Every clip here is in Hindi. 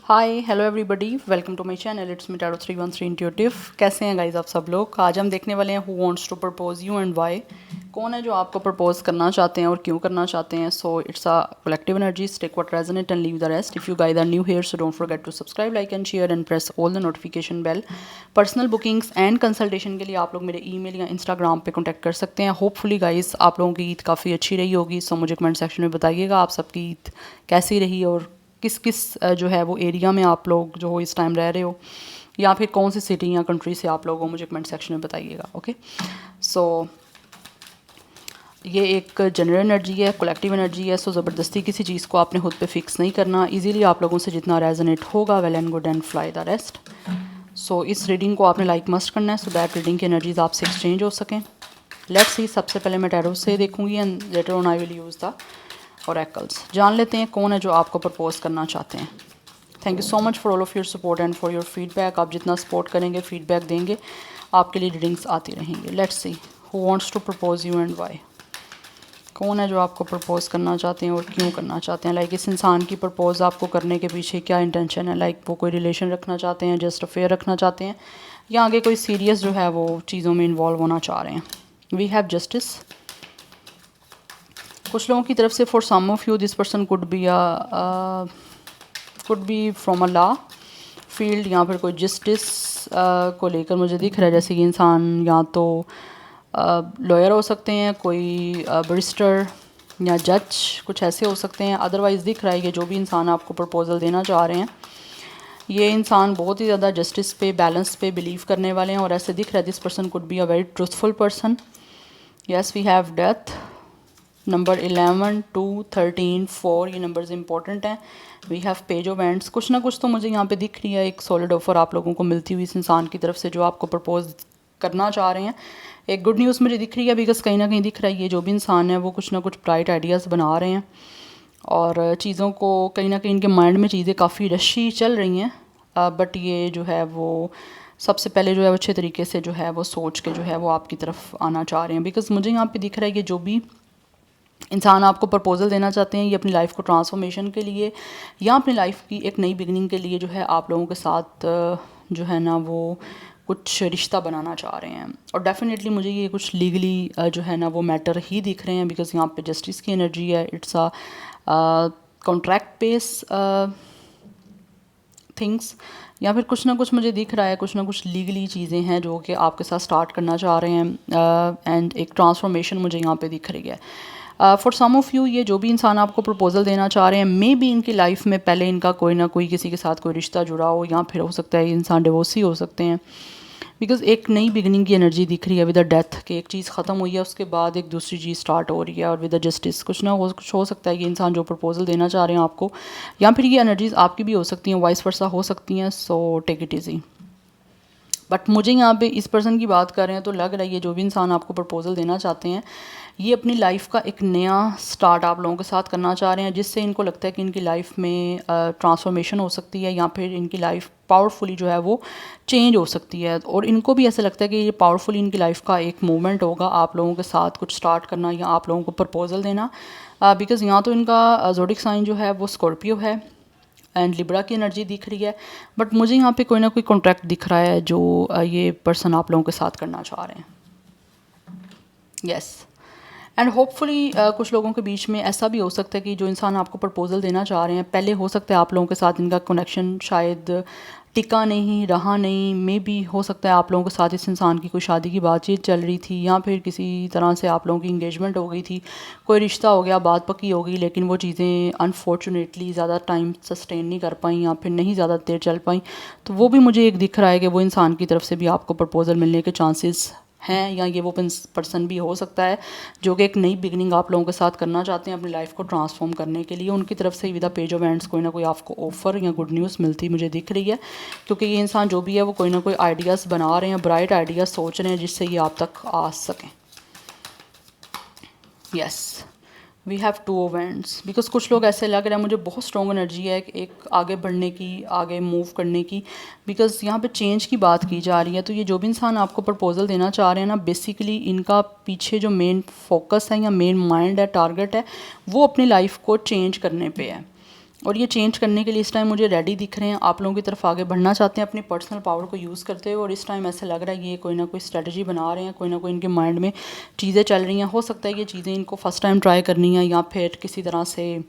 Hi hello everybody, welcome to my channel. It's me tarot 313 intuitive. कैसे हैं गाइज आप सब लोग? आज हम देखने वाले हैं who wants to propose you and why. कौन है जो आपको प्रपोज करना चाहते हैं और क्यों करना चाहते हैं। So it's a collective energy, take what resonate and leave the rest. If you guys are new here so don't forget to subscribe, like and share and press all the notification bell. Personal bookings and consultation के लिए आप लोग मेरे ईमेल या इंस्टाग्राम पे कॉन्टैक्ट कर सकते हैं। होपफुली गाइज आप लोगों की ईद काफ़ी अच्छी रही होगी। सो मुझे कमेंट सेक्शन में बताइएगा आप सबकी ईद कैसी रही और किस किस जो है वो एरिया में आप लोग जो हो इस टाइम रह रहे हो, या फिर कौन सी सिटी या कंट्री से आप लोग हो, मुझे कमेंट सेक्शन में बताइएगा। ओके, सो ये एक जनरल एनर्जी है, कलेक्टिव एनर्जी है। सो ज़बरदस्ती किसी चीज़ को आपने खुद पे फिक्स नहीं करना। इजीली आप लोगों से जितना रेजोनेट होगा, well and good and fly the rest. So इस रीडिंग को आपने लाइक मस्ट करना है सो दैट रीडिंग की एनर्जीज आपसे एक्सचेंज हो सकें। लेट्स सी, सबसे पहले मैं टैरो से देखूंगी and later on I will use the oracles. जान लेते हैं कौन है जो आपको प्रपोज करना चाहते हैं। Thank you so much for all of your support and for your feedback. आप जितना सपोर्ट करेंगे, फीडबैक देंगे, आपके लिए रीडिंग्स आती रहेंगी। Let's see who wants to propose you and why. कौन है जो आपको प्रपोज करना चाहते हैं और क्यों करना चाहते हैं। लाइक इस इंसान की प्रपोज आपको करने के पीछे क्या इंटेंशन है। लाइक वो कोई रिलेशन रखना चाहते हैं, जस्ट अफेयर रखना चाहते हैं, या आगे कोई सीरियस जो है वो चीज़ों में इन्वॉल्व होना चाह रहे हैं। We have justice. कुछ लोगों की तरफ से for some of you this person could be from a law field, या फिर कोई जस्टिस को लेकर मुझे दिख रहा है। जैसे कि इंसान या तो लॉयर हो सकते हैं, कोई बैरिस्टर या जज, कुछ ऐसे हो सकते हैं। अदरवाइज़ दिख रहा है कि जो भी इंसान आपको प्रपोजल देना चाह रहे हैं, ये इंसान बहुत ही ज़्यादा जस्टिस पे, बैलेंस पे बिलीव करने वाले हैं। और ऐसे दिख रहा है this person could be a very truthful person. Yes, we have death, number 11, 2, 13, 4, ये नंबर्स इंपॉर्टेंट हैं। We have page of wands. कुछ ना कुछ तो मुझे यहाँ पे दिख रही है, एक सॉलिड ऑफर आप लोगों को मिलती हुई इस इंसान की तरफ से जो आपको प्रपोज करना चाह रहे हैं। एक गुड न्यूज़ मुझे दिख रही है, बिकॉज कहीं ना कहीं दिख रहा है ये जो भी इंसान है वो कुछ ना कुछ ब्राइट आइडियाज़ बना रहे हैं और चीज़ों को कहीं ना कहीं इनके माइंड में चीज़ें काफ़ी रशी चल रही हैं। बट ये जो है वो सबसे पहले जो है वो अच्छे तरीके से जो है वो सोच के जो है वो आपकी तरफ आना चाह रहे हैं। बिकॉज मुझे यहाँ पे दिख रहा है कि जो भी इंसान आपको प्रपोजल देना चाहते हैं, ये अपनी लाइफ को ट्रांसफॉर्मेशन के लिए या अपनी लाइफ की एक नई बिगनिंग के लिए जो है आप लोगों के साथ जो है ना वो कुछ रिश्ता बनाना चाह रहे हैं। और डेफिनेटली मुझे ये कुछ लीगली जो है ना वो मैटर ही दिख रहे हैं, बिकॉज यहाँ पे जस्टिस की एनर्जी है। It's a contract base things, या फिर कुछ ना कुछ मुझे दिख रहा है, कुछ ना कुछ लीगली चीज़ें हैं जो कि आपके साथ स्टार्ट करना चाह रहे हैं। एंड एक ट्रांसफॉर्मेशन मुझे यहाँ पे दिख रही है। फॉर सम ऑफ़ यू, ये जो भी इंसान आपको प्रपोजल देना चाह रहे हैं, मे बी इनकी लाइफ में पहले इनका कोई ना कोई किसी के साथ कोई रिश्ता जुड़ा हो, या फिर हो सकता है ये इंसान डिवोर्सी हो सकते हैं। बिकॉज एक नई बिगनिंग की एनर्जी दिख रही है विद द डेथ के। एक चीज़ ख़त्म हुई है, उसके बाद एक दूसरी चीज़ स्टार्ट हो रही है। और विद द जस्टिस कुछ ना कुछ हो सकता है ये इंसान जो प्रपोजल देना चाह रहे हैं आपको, या फिर ये एनर्जीज आपकी भी हो सकती हैं, वाइस वर्सा हो सकती हैं। So take it easy. But मुझे यहाँ पे इस पर्सन की बात कर रहे हैं तो लग रहा है ये जो भी इंसान आपको प्रपोजल देना चाहते हैं, ये अपनी लाइफ का एक नया स्टार्ट आप लोगों के साथ करना चाह रहे हैं, जिससे इनको लगता है कि इनकी लाइफ में ट्रांसफॉर्मेशन हो सकती है, या फिर इनकी लाइफ पावरफुली जो है वो चेंज हो सकती है। और इनको भी ऐसा लगता है कि ये पावरफुली इनकी लाइफ का एक मोमेंट होगा आप लोगों के साथ कुछ स्टार्ट करना या आप लोगों को प्रपोजल देना। बिकॉज़ यहाँ तो इनका ज़ोडिक साइन जो है वो स्कॉर्पियो है एंड लिब्रा की एनर्जी दिख रही है। बट मुझे यहाँ पे कोई ना कोई कॉन्ट्रैक्ट दिख रहा है जो ये पर्सन आप लोगों के साथ करना चाह रहे हैं। यस, एंड होपफुली कुछ लोगों के बीच में ऐसा भी हो सकता है कि जो इंसान आपको प्रपोजल देना चाह रहे हैं, पहले हो सकता है आप लोगों के साथ इनका कनेक्शन शायद टिका नहीं रहा, नहीं मे बी हो सकता है आप लोगों के साथ इस इंसान की कोई शादी की बातचीत चल रही थी, या फिर किसी तरह से आप लोगों की इंगेजमेंट हो गई थी, कोई रिश्ता हो गया, बात पक्की हो गई, लेकिन वो चीज़ें अनफॉर्चुनेटली ज़्यादा टाइम सस्टेन नहीं कर पाई या फिर नहीं ज़्यादा देर चल पाई। तो वो भी मुझे एक दिख रहा है कि वो इंसान की तरफ से भी आपको प्रपोजल मिलने के चांसेस हैं, या ये वो पर्सन भी हो सकता है जो कि एक नई बिगनिंग आप लोगों के साथ करना चाहते हैं अपनी लाइफ को ट्रांसफॉर्म करने के लिए। उनकी तरफ से with the page of ends कोई ना कोई आपको ऑफर या गुड न्यूज़ मिलती मुझे दिख रही है, क्योंकि ये इंसान जो भी है वो कोई ना कोई आइडियाज़ बना रहे हैं, ब्राइट आइडियाज़ सोच रहे हैं जिससे ये आप तक आ सकें। Yes, we have 2 of wands. Because कुछ लोग ऐसे लग रहा है मुझे बहुत स्ट्रॉन्ग एनर्जी है एक आगे बढ़ने की, आगे मूव करने की। बिकॉज यहाँ पे चेंज की बात की जा रही है। तो ये जो भी इंसान आपको प्रपोजल देना चाह रहे हैं ना, बेसिकली इनका पीछे जो मेन फोकस है या मेन माइंड है, टारगेट है, वो अपनी लाइफ को चेंज करने पे है। और ये चेंज करने के लिए इस टाइम मुझे रेडी दिख रहे हैं, आप लोगों की तरफ आगे बढ़ना चाहते हैं अपनी पर्सनल पावर को यूज़ करते हुए। और इस टाइम ऐसे लग रहा है ये कोई ना कोई स्ट्रेटजी बना रहे हैं, कोई ना कोई इनके माइंड में चीज़ें चल रही हैं। हो सकता है ये चीज़ें इनको फ़र्स्ट टाइम ट्राई करनी है, या फिर किसी तरह से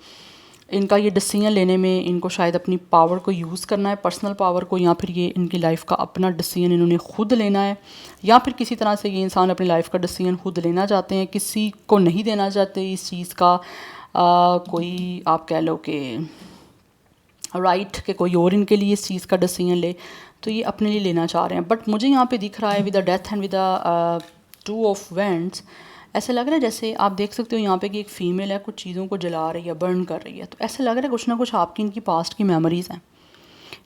इनका ये डिसीजन लेने में इनको शायद अपनी पावर को यूज़ करना है, पर्सनल पावर को, या फिर ये इनकी लाइफ का अपना डिसीजन इन्होंने खुद लेना है, या फिर किसी तरह से ये इंसान अपनी लाइफ का डिसीजन खुद लेना चाहते हैं, किसी को नहीं देना चाहते इस चीज़ का कोई आप कह लो कि राइट कि कोई और इनके लिए इस चीज़ का डिसीजन ले, तो ये अपने लिए लेना चाह रहे हैं। बट मुझे यहाँ पे दिख रहा है with the death and with the two of vents, ऐसा लग रहा है जैसे आप देख सकते हो यहाँ पे कि एक फ़ीमेल है, कुछ चीज़ों को जला रही है, बर्न कर रही है। तो ऐसा लग रहा है कुछ ना कुछ आपकी इनकी पास्ट की मेमोरीज़ हैं,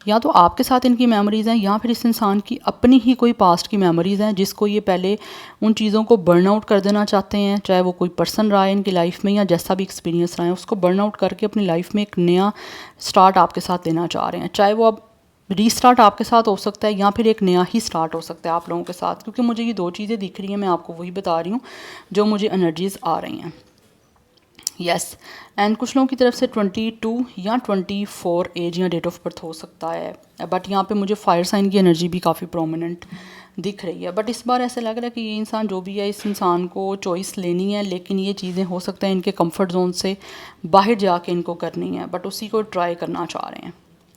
या तो आपके साथ इनकी मेमोरीज़ हैं, या फिर इस इंसान की अपनी ही कोई पास्ट की मेमोरीज़ हैं जिसको ये पहले उन चीज़ों को बर्न आउट कर देना चाहते हैं, चाहे वो कोई पर्सन रहा है इनकी लाइफ में या जैसा भी एक्सपीरियंस रहा है, उसको बर्न आउट करके अपनी लाइफ में एक नया स्टार्ट आपके साथ लेना चाह रहे हैं। चाहे वो अब रीस्टार्ट आपके साथ हो सकता है, या फिर एक नया ही स्टार्ट हो सकता है आप लोगों के साथ, क्योंकि मुझे ये दो चीज़ें दिख रही हैं, मैं आपको वही बता रही हूँ जो मुझे एनर्जीज़ आ रही हैं। यस, एंड कुछ लोगों की तरफ से 22 या 24 एज या डेट ऑफ बर्थ हो सकता है, बट यहाँ पे मुझे फायर साइन की एनर्जी भी काफ़ी प्रोमिनेंट दिख रही है। बट इस बार ऐसा लग रहा है कि ये इंसान जो भी है, इस इंसान को चॉइस लेनी है, लेकिन ये चीज़ें हो सकता है इनके कंफर्ट जोन से बाहर जाके इनको करनी है, बट उसी को ट्राई करना चाह रहे हैं।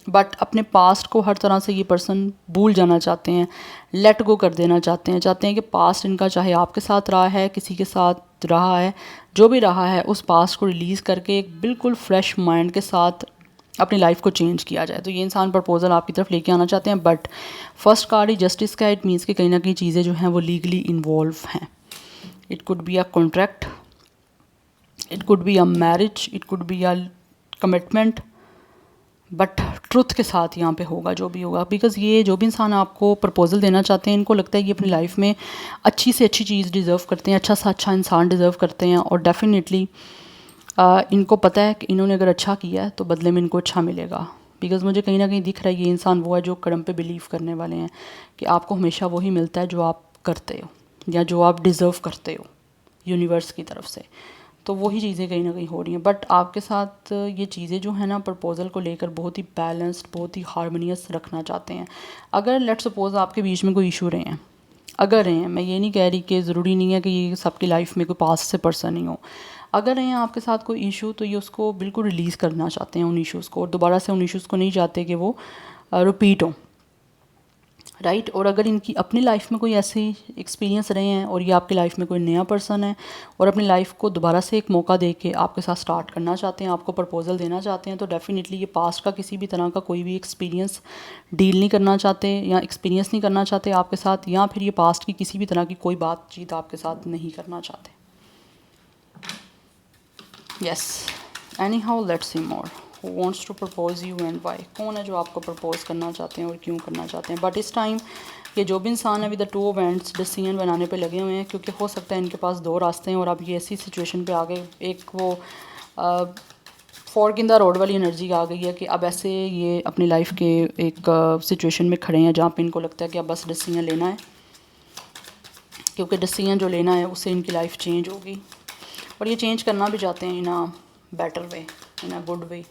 बट अपने पास्ट को हर तरह से ये पर्सन भूल जाना चाहते हैं, लेट गो कर देना चाहते हैं कि पास्ट इनका चाहे आपके साथ रहा है, किसी के साथ रहा है, जो भी रहा है, उस पास्ट को रिलीज़ करके एक बिल्कुल फ्रेश माइंड के साथ अपनी लाइफ को चेंज किया जाए। तो ये इंसान प्रपोजल आपकी तरफ लेके आना चाहते हैं। But first card he justice का, इट मीन्स कि कहीं ना कहीं चीज़ें जो हैं वो लीगली इन्वॉल्व हैं। It could be a contract, it could be a marriage, it could be a commitment, but truth के साथ यहाँ पे होगा जो भी होगा। बिकॉज़ ये जो भी इंसान आपको प्रपोजल देना चाहते हैं, इनको लगता है कि अपनी लाइफ में अच्छी से अच्छी चीज़ डिज़र्व करते हैं, अच्छा सा अच्छा इंसान डिज़र्व करते हैं, और डेफिनेटली इनको पता है कि इन्होंने अगर अच्छा किया है तो बदले में इनको अच्छा मिलेगा। बिकॉज़ मुझे कहीं ना कहीं दिख रहा है ये इंसान वो है जो कर्म पे बिलीव करने वाले हैं कि आपको हमेशा वही मिलता है जो आप करते हो या जो आप डिज़र्व करते हो यूनिवर्स की तरफ से। तो वही चीज़ें कहीं ना कहीं हो रही हैं। बट आपके साथ ये चीज़ें जो है ना प्रपोज़ल को लेकर बहुत ही बैलेंस्ड, बहुत ही हार्मोनियस रखना चाहते हैं। अगर लेट्स सपोज आपके बीच में कोई इशू रहे हैं, अगर रहे हैं, मैं ये नहीं कह रही कि ज़रूरी नहीं है कि ये सबकी लाइफ में कोई पास से पर्सन ही हो, अगर रहे हैं आपके साथ कोई इशू, तो ये उसको बिल्कुल रिलीज़ करना चाहते हैं उन इश्यूज़ को, और दोबारा से उन इश्यूज़ को नहीं चाहते कि वो रिपीट हों, राइट। और अगर इनकी अपनी लाइफ में कोई ऐसे एक्सपीरियंस रहे हैं और ये आपकी लाइफ में कोई नया पर्सन है और अपनी लाइफ को दोबारा से एक मौका दे के आपके साथ स्टार्ट करना चाहते हैं, आपको प्रपोजल देना चाहते हैं, तो डेफिनेटली ये पास्ट का किसी भी तरह का कोई भी एक्सपीरियंस डील नहीं करना चाहते या एक्सपीरियंस नहीं करना चाहते आपके साथ, या फिर ये पास्ट की किसी भी तरह की कोई बातचीत आपके साथ नहीं करना चाहते। Yes, anyhow let's see more, who wants to propose you and why, कौन है जो आपको प्रपोज करना चाहते हैं और क्यों करना चाहते हैं। बट इस टाइम ये जो भी इंसान है with the 2 of hands decision बनाने पे लगे हुए हैं, क्योंकि हो सकता है इनके पास 2 रास्ते हैं और अब ये ऐसी सिचुएशन पे आ गए, एक वो फॉर्क इन द रोड वाली एनर्जी आ गई है कि अब ऐसे ये अपनी लाइफ के एक सिचुएशन में खड़े हैं जहाँ पे इनको लगता है कि अब बस डिसीजन लेना है, क्योंकि डिसीजन जो लेना है उससे इनकी लाइफ चेंज होगी, और ये चेंज करना भी चाहते हैं in a better way, in a good way.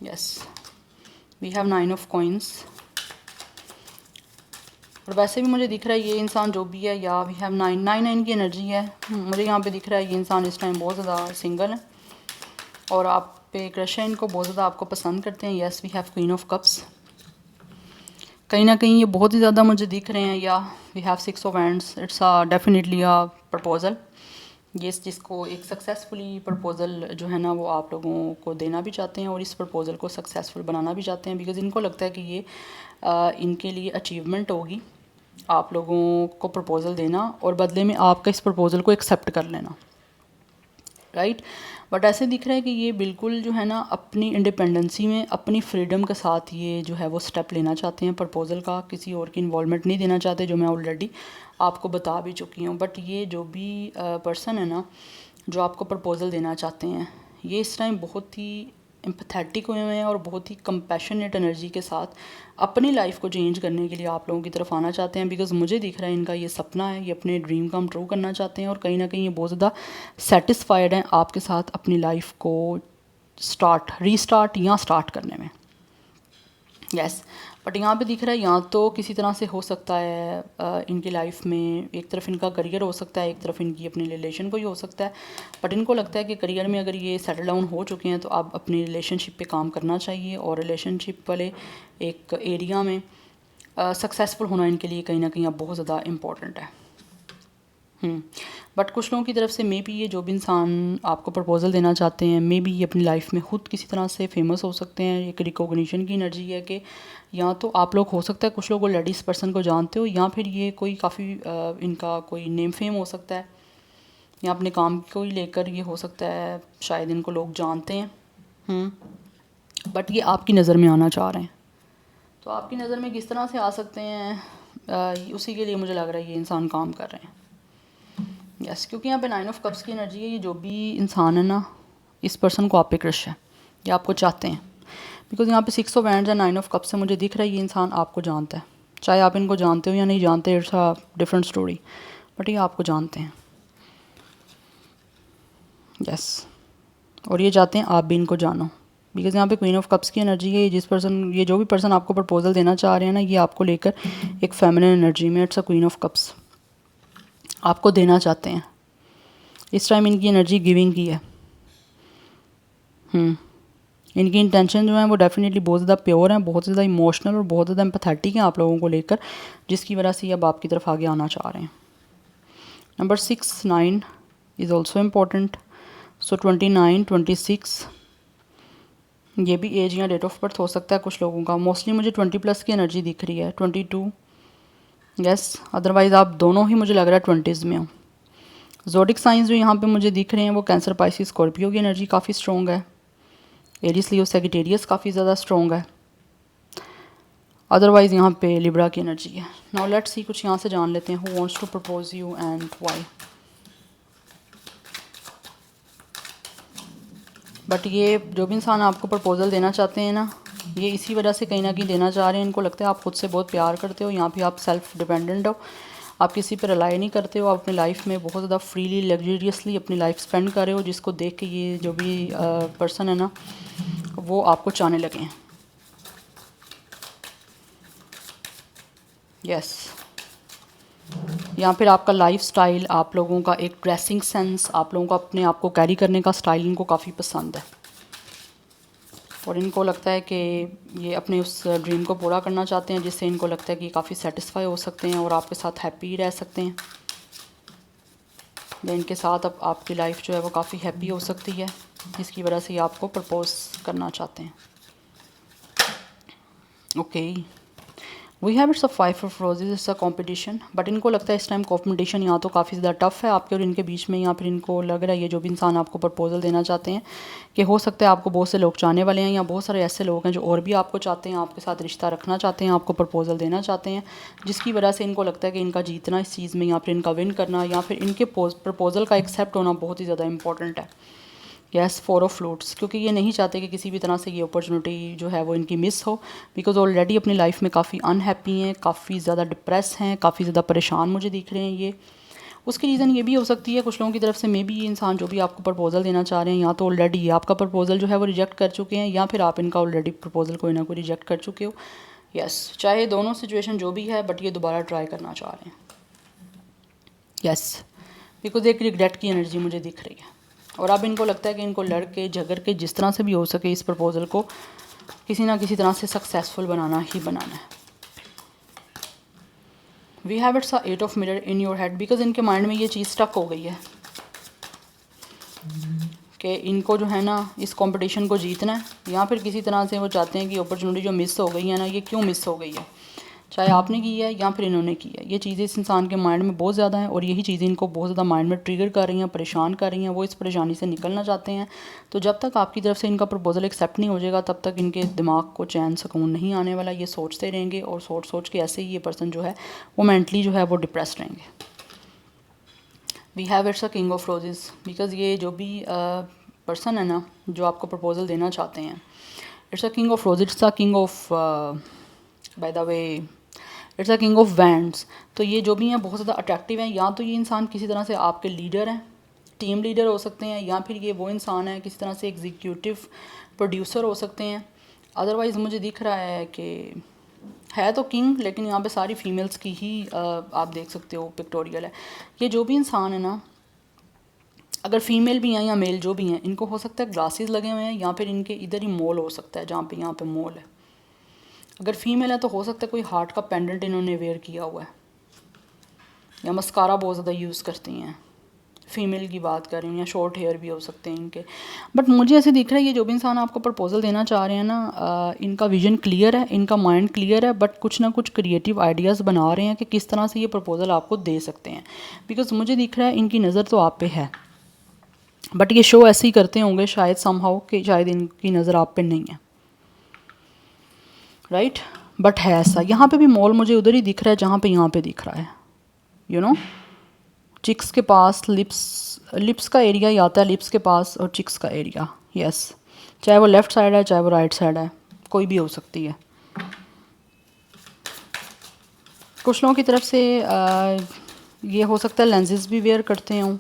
Yes, we have 9 of coins, और वैसे भी मुझे दिख रहा है ये इंसान जो भी है, या वी हैव 9 की एनर्जी है। मुझे यहाँ पे दिख रहा है ये इंसान इस टाइम बहुत ज़्यादा सिंगल है और आप पे क्रश है, इनको बहुत ज़्यादा आपको पसंद करते हैं। Yes, we have queen of cups, कहीं ना कहीं ये बहुत ही ज़्यादा मुझे दिख रहे हैं, या we have 6 of wands, it's definitely a proposal. ये जिसको एक सक्सेसफुली प्रपोज़ल जो है ना वो आप लोगों को देना भी चाहते हैं और इस प्रपोज़ल को सक्सेसफुल बनाना भी चाहते हैं, बिकॉज़ इनको लगता है कि ये इनके लिए अचीवमेंट होगी आप लोगों को प्रपोज़ल देना और बदले में आपका इस प्रपोज़ल को एक्सेप्ट कर लेना, राइट। बट ऐसे दिख रहा है कि ये बिल्कुल जो है ना अपनी इंडिपेंडेंसी में, अपनी फ्रीडम के साथ ये जो है वो स्टेप लेना चाहते हैं प्रपोज़ल का, किसी और की इन्वॉल्वमेंट नहीं देना चाहते, जो मैं ऑलरेडी आपको बता भी चुकी हूँ। बट ये जो भी पर्सन है ना जो आपको प्रपोज़ल देना चाहते हैं, ये इस टाइम बहुत ही एम्पैथेटिक हुए हैं और बहुत ही कंपैशनेट एनर्जी के साथ अपनी लाइफ को चेंज करने के लिए आप लोगों की तरफ आना चाहते हैं, बिकॉज़ मुझे दिख रहा है इनका ये सपना है, ये अपने ड्रीम कम ट्रू करना चाहते हैं और कहीं ना कहीं ये बहुत ज़्यादा सेटिस्फाइड हैं आपके साथ अपनी लाइफ को रीस्टार्ट या स्टार्ट करने में। यस, बट यहाँ पे दिख रहा है यहाँ तो किसी तरह से हो सकता है इनकी लाइफ में एक तरफ इनका करियर हो सकता है, एक तरफ इनकी अपनी रिलेशन को ही हो सकता है। बट इनको लगता है कि करियर में अगर ये सेटल डाउन हो चुके हैं तो अब अपनी रिलेशनशिप पे काम करना चाहिए, और रिलेशनशिप वाले एक एरिया में सक्सेसफुल होना इनके लिए कहीं ना कहीं अब बहुत ज़्यादा इम्पोर्टेंट है। बट कुछ लोगों की तरफ से मे बी ये जो भी इंसान आपको प्रपोज़ल देना चाहते हैं, मे बी ये अपनी लाइफ में ख़ुद किसी तरह से फेमस हो सकते हैं। एक रिकॉग्निशन की एनर्जी है कि या तो आप लोग हो सकता है कुछ लोग ऑलरेडी इस पर्सन को जानते हो, या फिर ये कोई काफ़ी इनका कोई नेम फेम हो सकता है, या अपने काम को ही लेकर ये हो सकता है शायद इनको लोग जानते हैं। बट ये आपकी नज़र में आना चाह रहे हैं, तो आपकी नज़र में किस तरह से आ सकते हैं उसी के लिए मुझे लग रहा है ये इंसान काम कर रहे हैं। यस, क्योंकि यहाँ पे 9 ऑफ कप्स की एनर्जी है। ये जो भी इंसान है ना, इस पर्सन को आप पे क्रश है, ये आपको चाहते हैं, बिकॉज यहाँ पे 6 of wands and 9 of cups से मुझे दिख रहा है ये इंसान आपको जानता है। चाहे आप इनको जानते हो या नहीं जानते, it's a different story, but ये आपको जानते हैं। यस, और ये चाहते हैं आप भी इनको जानो, बिकॉज यहाँ पे क्वीन ऑफ कप्स की एनर्जी है। ये जो भी पर्सन आपको प्रपोजल देना चाह रहे हैं ना, ये आपको लेकर एक फेमिनिन एनर्जी में, it's a queen of cups, आपको देना चाहते हैं। इस टाइम इनकी एनर्जी गिविंग की है। इनकी इंटेंशन जो है वो डेफिनेटली बहुत ज़्यादा प्योर हैं, बहुत ज़्यादा इमोशनल और बहुत ज़्यादा एम्पैथेटिक हैं आप लोगों को लेकर, जिसकी वजह से ये अब आपकी तरफ आगे आना चाह रहे हैं। Number 6, 9 is also important. So 29, 26 ये भी एज या डेट ऑफ बर्थ हो सकता है कुछ लोगों का। मोस्टली मुझे 20+ की एनर्जी दिख रही है, 22। यस, अदरवाइज़ आप दोनों ही मुझे लग रहा है 20s में हो। ज़ोडिक साइंस जो यहाँ पे मुझे दिख रहे हैं वो कैंसर, पाइसिस, स्कॉर्पियो की एनर्जी काफ़ी स्ट्रॉन्ग है। एरिस, लियो, सैजिटेरियस काफ़ी ज़्यादा स्ट्रॉन्ग है। अदरवाइज़ यहाँ पे लिब्रा की एनर्जी है। नाउ लेट्स सी, कुछ यहाँ से जान लेते हैं। Who wants to propose you and why. But ये जो भी इंसान आपको प्रपोजल देना चाहते हैं ना, ये इसी वजह से कहीं ना कहीं देना चाह रहे हैं। इनको लगता है आप खुद से बहुत प्यार करते हो, यहाँ पे आप सेल्फ डिपेंडेंट हो, आप किसी पर रिलाई नहीं करते हो, आप अपनी लाइफ में बहुत ज़्यादा फ्रीली लग्जरियसली अपनी लाइफ स्पेंड कर रहे हो, जिसको देख के ये जो भी पर्सन है ना वो आपको चाहने लगे हैं। यस, या फिर आपका लाइफ स्टाइल, आप लोगों का एक ड्रेसिंग सेंस, आप लोगों का अपने आप को कैरी करने का स्टाइल इनको काफ़ी पसंद है, और इनको लगता है कि ये अपने उस ड्रीम को पूरा करना चाहते हैं, जिससे इनको लगता है कि काफ़ी सेटिस्फाई हो सकते हैं और आपके साथ हैप्पी रह सकते हैं, या इनके साथ अब आपकी लाइफ जो है वो काफ़ी हैप्पी हो सकती है, जिसकी वजह से ये आपको प्रपोज करना चाहते हैं। Okay, we have it's a 5 of roses, it's a competition. But इनको लगता है इस टाइम कॉम्पिटिशन यहाँ तो काफ़ी ज़्यादा टफ है आपके और इनके बीच में, या फिर इनको लग रहा है ये जो भी इंसान आपको प्रपोजल देना चाहते हैं कि हो सकता है आपको बहुत से लोग चाहने वाले हैं, या बहुत सारे ऐसे लोग हैं जो और भी आपको चाहते हैं, आपके साथ रिश्ता रखना चाहते हैं, आपको प्रपोजल देना चाहते हैं, जिसकी वजह से इनको लगता है कि इनका जीतना इस चीज़ में, या फिर इनका विन करना, या फिर इनके प्रपोजल का एक्सेप्ट होना बहुत ही ज़्यादा इंपॉर्टेंट है। यस, 4 ऑफ फ्लूट्स, क्योंकि ये नहीं चाहते कि किसी भी तरह से ये अपॉर्चुनिटी जो है वो इनकी मिस हो, बिकॉज ऑलरेडी अपनी लाइफ में काफ़ी अनहैप्पी हैं, काफ़ी ज़्यादा डिप्रेस हैं, काफ़ी ज़्यादा परेशान मुझे दिख रहे हैं ये। उसकी रीज़न ये भी हो सकती है कुछ लोगों की तरफ से, मे बी ये इंसान जो भी आपको प्रपोजल देना चाह रहे हैं, या तो ऑलरेडी ये आपका प्रपोजल जो है वो रिजेक्ट कर चुके हैं, या फिर आप इनका ऑलरेडी प्रपोजल कोई ना कोई रिजेक्ट कर चुके हो। यस, चाहे दोनों सिचुएशन जो भी है, बट ये दोबारा ट्राई करना चाह रहे हैं। यस, बिकॉज एक रिग्रेट की एनर्जी मुझे दिख रही है, और अब इनको लगता है कि इनको लड़ के झगड़ के जिस तरह से भी हो सके इस प्रपोज़ल को किसी ना किसी तरह से सक्सेसफुल बनाना ही बनाना है। We have it's a 8 of mirror in your head, because इनके माइंड में ये चीज़ स्टक हो गई है कि इनको जो है ना इस कंपटीशन को जीतना है, या फिर किसी तरह से वो चाहते हैं कि अपॉर्चुनिटी जो मिस हो गई है ना, ये क्यों मिस हो गई है, चाहे आपने की है या फिर इन्होंने की है। ये चीज़ें इस इंसान के माइंड में बहुत ज़्यादा हैं, और यही चीज़ें इनको बहुत ज़्यादा माइंड में ट्रिगर कर रही हैं, परेशान कर रही हैं। वो इस परेशानी से निकलना चाहते हैं, तो जब तक आपकी तरफ से इनका प्रपोजल एक्सेप्ट नहीं हो जाएगा, तब तक इनके दिमाग को चैन सुकून नहीं आने वाला। ये सोचते रहेंगे, और सोच सोच के ऐसे ही ये पर्सन जो है वो मेंटली जो है वो डिप्रेस रहेंगे। We have it's a king of roses, because ये जो भी पर्सन है ना जो आपको प्रपोजल देना चाहते हैं, it's a king of rose, it's a king of by the way it's a king of wands. तो ये जो भी हैं बहुत ज़्यादा अट्रैक्टिव हैं, या तो ये इंसान किसी तरह से आपके लीडर हैं, टीम लीडर हो सकते हैं, या फिर ये वो इंसान है किसी तरह से एग्जीक्यूटिव प्रोड्यूसर हो सकते हैं। अदरवाइज़ मुझे दिख रहा है कि है तो किंग, लेकिन यहाँ पे सारी फीमेल्स की ही आप देख सकते हो पिक्टोरियल है। ये जो भी इंसान है ना, अगर फीमेल भी हैं या मेल जो भी हैं, इनको हो सकता है ग्लासेस लगे हुए हैं, या फिर इनके इधर ही मोल हो सकता है, जहाँ पे यहाँ पे मोल है। अगर फीमेल है तो हो सकता है कोई हार्ट का पेंडेंट इन्होंने वेयर किया हुआ है, या मस्कारा बहुत ज़्यादा यूज़ करती हैं। फीमेल की बात कर रही हूँ, या शॉर्ट हेयर भी हो सकते हैं इनके। बट मुझे ऐसे दिख रहा है ये जो भी इंसान आपको प्रपोजल देना चाह रहे हैं ना, इनका विजन क्लियर है, इनका माइंड क्लियर है, बट कुछ ना कुछ क्रिएटिव आइडियाज़ बना रहे हैं कि किस तरह से ये प्रपोजल आपको दे सकते हैं। बिकॉज मुझे दिख रहा है इनकी नज़र तो आप पे है, बट ये शो ऐसे ही करते होंगे शायद समहाउ कि शायद इनकी नज़र आप पे नहीं है, राइट। बट है ऐसा। यहाँ पे भी मॉल मुझे उधर ही दिख रहा है जहाँ पे यहाँ पे दिख रहा है, यू नो, चिक्स के पास, लिप्स का एरिया ही आता है, लिप्स के पास और चिक्स का एरिया, यस। चाहे वो लेफ़्ट साइड है चाहे वो राइट साइड है, कोई भी हो सकती है। कुछ लोगों की तरफ से ये हो सकता है लेंसेज भी वेयर करते हों,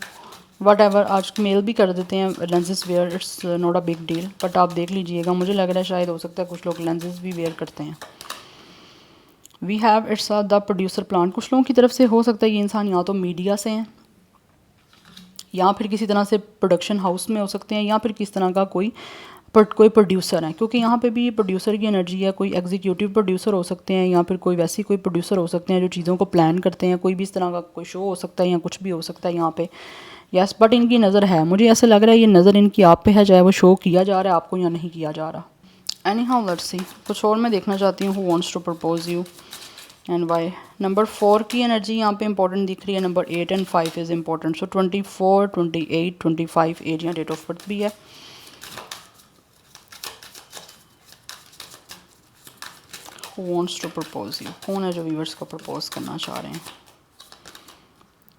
वट एवर। आज मेल भी कर देते हैं lenses wear, it's not a big deal, but आप देख लीजिएगा। मुझे लग रहा है शायद हो सकता है कुछ लोग लेंसेज भी वेयर करते हैं। We have it's the producer plan. कुछ लोगों की तरफ से हो सकता है ये इंसान या तो मीडिया से हैं, या फिर किसी तरह से प्रोडक्शन हाउस में हो सकते हैं, या फिर किस तरह का कोई प्रोड्यूसर है, क्योंकि यहाँ पे भी प्रोड्यूसर की एनर्जी है। कोई एग्जीक्यूटिव प्रोड्यूसर हो सकते हैं, या फिर कोई वैसी कोई प्रोड्यूसर हो सकते हैं जो चीज़ों को प्लान करते हैं। कोई भी इस तरह का कोई शो हो सकता है, या कुछ भी हो सकता है यहाँ पे, यस। बट इनकी नज़र है, मुझे ऐसा लग रहा है ये नज़र इनकी आप पे है, चाहे वो शो किया जा रहा है आपको या नहीं किया जा रहा। Anyhow let's see. कुछ और मैं देखना चाहती हूँ, who wants to propose you and why. Number 4 की एनर्जी यहाँ पे इंपॉर्टेंट दिख रही है, number 8 and 5 is important. So 24, 28, 25 age या डेट ऑफ बर्थ भी है। Who wants to propose you? कौन है जो व्यूअर्स को प्रपोज करना चाह रहे हैं?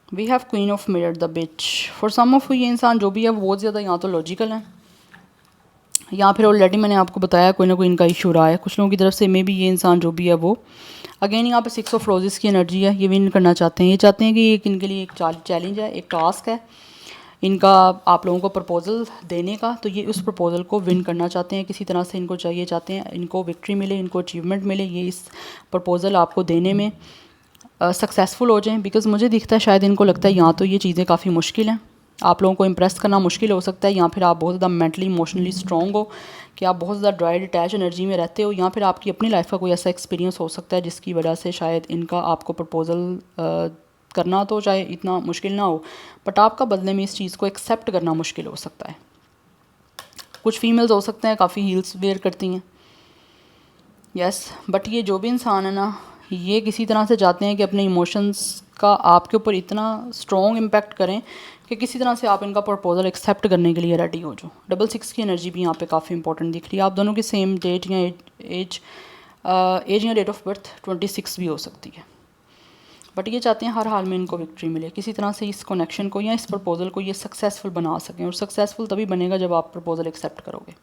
We have queen of mirror the bitch. For some of ये इंसान जो भी है वो बहुत ज़्यादा या तो लॉजिकल है, या फिर ऑलरेडी मैंने आपको बताया कोई ना कोई इनका इशू रहा है। कुछ लोगों की तरफ से मे भी ये इंसान जो भी है वो, अगेन यहाँ पे 6 ऑफ रोजेस की एनर्जी है, ये विन करना चाहते हैं। ये चाहते हैं कि ये इनके लिए एक चैलेंज है, एक टास्क है इनका आप लोगों को प्रपोज़ल देने का। तो ये उस प्रपोज़ल को विन करना चाहते हैं किसी तरह से, इनको चाहिए, चाहते हैं इनको विक्ट्री मिले, इनको अचीवमेंट मिले, ये इस प्रपोज़ल आपको देने में सक्सेसफुल हो जाएं। बिकॉज़ मुझे दिखता है शायद इनको लगता है यहाँ तो ये चीज़ें काफ़ी मुश्किल हैं, आप लोगों को इम्प्रेस करना मुश्किल हो सकता है, या फिर आप बहुत ज़्यादा मेंटली इमोशनली स्ट्रॉन्ग हो कि आप बहुत ज़्यादा ड्राई डिटैच एनर्जी में रहते हो, या फिर आपकी अपनी लाइफ का कोई ऐसा एक्सपीरियंस हो सकता है जिसकी वजह से शायद इनका आपको प्रपोज़ल करना तो चाहे इतना मुश्किल ना हो, बट आपका बदले में इस चीज़ को एक्सेप्ट करना मुश्किल हो सकता है। कुछ फीमेल्स हो सकते हैं काफ़ी हील्स वेयर करती हैं, यस। बट ये जो भी इंसान है ना, ये किसी तरह से चाहते हैं कि अपने इमोशंस का आपके ऊपर इतना स्ट्रॉन्ग इम्पैक्ट करें कि किसी तरह से आप इनका प्रपोजल एक्सेप्ट करने के लिए रेडी हो जाओ। 66 की एनर्जी भी यहाँ पे काफ़ी इंपॉर्टेंट दिख रही है। आप दोनों की सेम डेट या एज या डेट ऑफ बर्थ 26 भी हो सकती है, बट ये चाहते हैं हर हाल में इनको विक्ट्री मिले, किसी तरह से इस कनेक्शन को या इस प्रपोजल को ये सक्सेसफुल बना सकें। और सक्सेसफुल तभी बनेगा जब आप प्रपोजल एक्सेप्ट करोगे।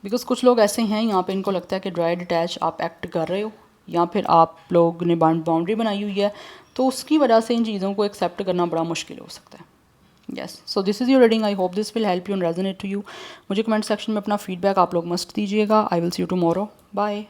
बिकॉज कुछ लोग ऐसे हैं यहाँ पे इनको लगता है कि ड्राई डिटैच आप एक्ट कर रहे हो, या फिर आप लोग ने बाउंड्री बनाई हुई है, तो उसकी वजह से इन चीज़ों को एक्सेप्ट करना बड़ा मुश्किल हो सकता है। Yes, so this is your reading. I hope this will help you and resonate to you. मुझे कमेंट सेक्शन में अपना फीडबैक आप लोग मस्ट दीजिएगा। I will see you tomorrow. Bye.